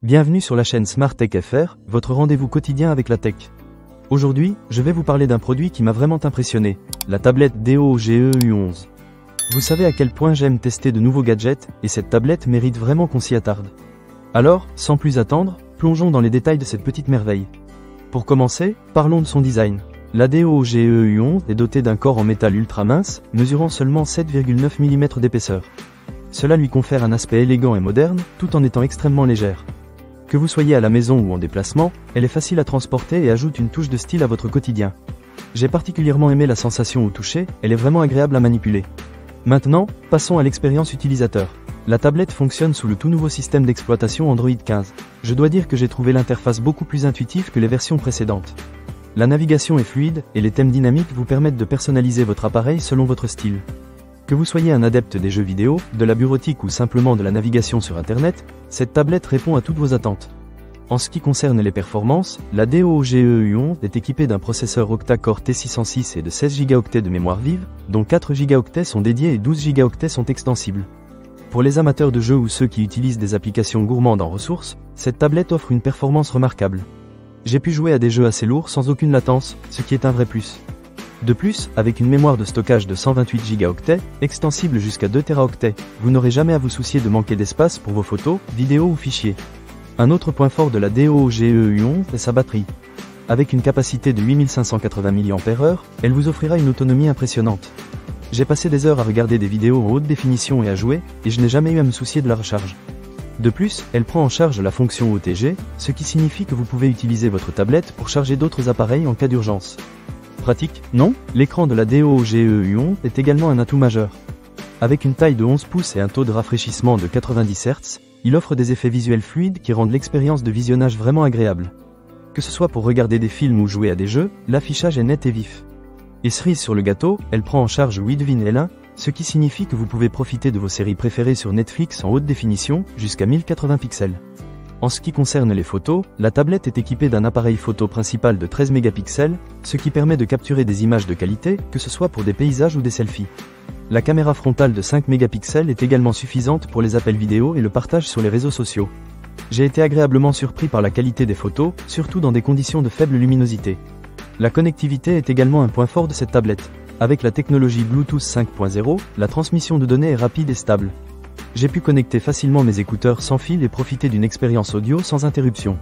Bienvenue sur la chaîne Smart Tech FR, votre rendez-vous quotidien avec la tech. Aujourd'hui, je vais vous parler d'un produit qui m'a vraiment impressionné, la tablette Deo GEU11. Vous savez à quel point j'aime tester de nouveaux gadgets, et cette tablette mérite vraiment qu'on s'y attarde. Alors, sans plus attendre, plongeons dans les détails de cette petite merveille. Pour commencer, parlons de son design. La Deo GEU11 est dotée d'un corps en métal ultra mince, mesurant seulement 7,9 mm d'épaisseur. Cela lui confère un aspect élégant et moderne, tout en étant extrêmement légère. Que vous soyez à la maison ou en déplacement, elle est facile à transporter et ajoute une touche de style à votre quotidien. J'ai particulièrement aimé la sensation au toucher, elle est vraiment agréable à manipuler. Maintenant, passons à l'expérience utilisateur. La tablette fonctionne sous le tout nouveau système d'exploitation Android 15. Je dois dire que j'ai trouvé l'interface beaucoup plus intuitive que les versions précédentes. La navigation est fluide, et les thèmes dynamiques vous permettent de personnaliser votre appareil selon votre style. Que vous soyez un adepte des jeux vidéo, de la bureautique ou simplement de la navigation sur Internet, cette tablette répond à toutes vos attentes. En ce qui concerne les performances, la Deo GEU11 est équipée d'un processeur octa-core T606 et de 16 Go de mémoire vive, dont 4 Go sont dédiés et 12 Go sont extensibles. Pour les amateurs de jeux ou ceux qui utilisent des applications gourmandes en ressources, cette tablette offre une performance remarquable. J'ai pu jouer à des jeux assez lourds sans aucune latence, ce qui est un vrai plus. De plus, avec une mémoire de stockage de 128 Go, extensible jusqu'à 2 Teraoctets, vous n'aurez jamais à vous soucier de manquer d'espace pour vos photos, vidéos ou fichiers. Un autre point fort de la Deo GEU11 est sa batterie. Avec une capacité de 8580 mAh, elle vous offrira une autonomie impressionnante. J'ai passé des heures à regarder des vidéos en haute définition et à jouer, et je n'ai jamais eu à me soucier de la recharge. De plus, elle prend en charge la fonction OTG, ce qui signifie que vous pouvez utiliser votre tablette pour charger d'autres appareils en cas d'urgence. Pratique, non? L'écran de la Deo GEU11 est également un atout majeur. Avec une taille de 11 pouces et un taux de rafraîchissement de 90 Hz, il offre des effets visuels fluides qui rendent l'expérience de visionnage vraiment agréable. Que ce soit pour regarder des films ou jouer à des jeux, l'affichage est net et vif. Et cerise sur le gâteau, elle prend en charge Widevin L1, ce qui signifie que vous pouvez profiter de vos séries préférées sur Netflix en haute définition, jusqu'à 1080 pixels. En ce qui concerne les photos, la tablette est équipée d'un appareil photo principal de 13 mégapixels, ce qui permet de capturer des images de qualité, que ce soit pour des paysages ou des selfies. La caméra frontale de 5 mégapixels est également suffisante pour les appels vidéo et le partage sur les réseaux sociaux. J'ai été agréablement surpris par la qualité des photos, surtout dans des conditions de faible luminosité. La connectivité est également un point fort de cette tablette. Avec la technologie Bluetooth 5.0, la transmission de données est rapide et stable. J'ai pu connecter facilement mes écouteurs sans fil et profiter d'une expérience audio sans interruption.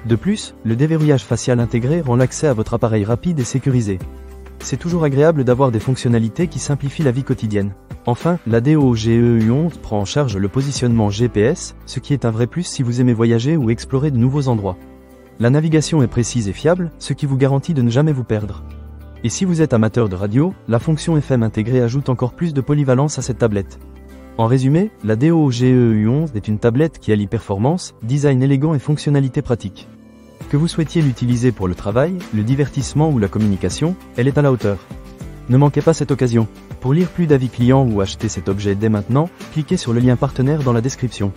De plus, le déverrouillage facial intégré rend l'accès à votre appareil rapide et sécurisé. C'est toujours agréable d'avoir des fonctionnalités qui simplifient la vie quotidienne. Enfin, la Deo GEU11 prend en charge le positionnement GPS, ce qui est un vrai plus si vous aimez voyager ou explorer de nouveaux endroits. La navigation est précise et fiable, ce qui vous garantit de ne jamais vous perdre. Et si vous êtes amateur de radio, la fonction FM intégrée ajoute encore plus de polyvalence à cette tablette. En résumé, la Deo GEU11 est une tablette qui allie performance, design élégant et fonctionnalité pratique. Que vous souhaitiez l'utiliser pour le travail, le divertissement ou la communication, elle est à la hauteur. Ne manquez pas cette occasion. Pour lire plus d'avis clients ou acheter cet objet dès maintenant, cliquez sur le lien partenaire dans la description.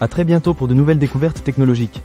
À très bientôt pour de nouvelles découvertes technologiques.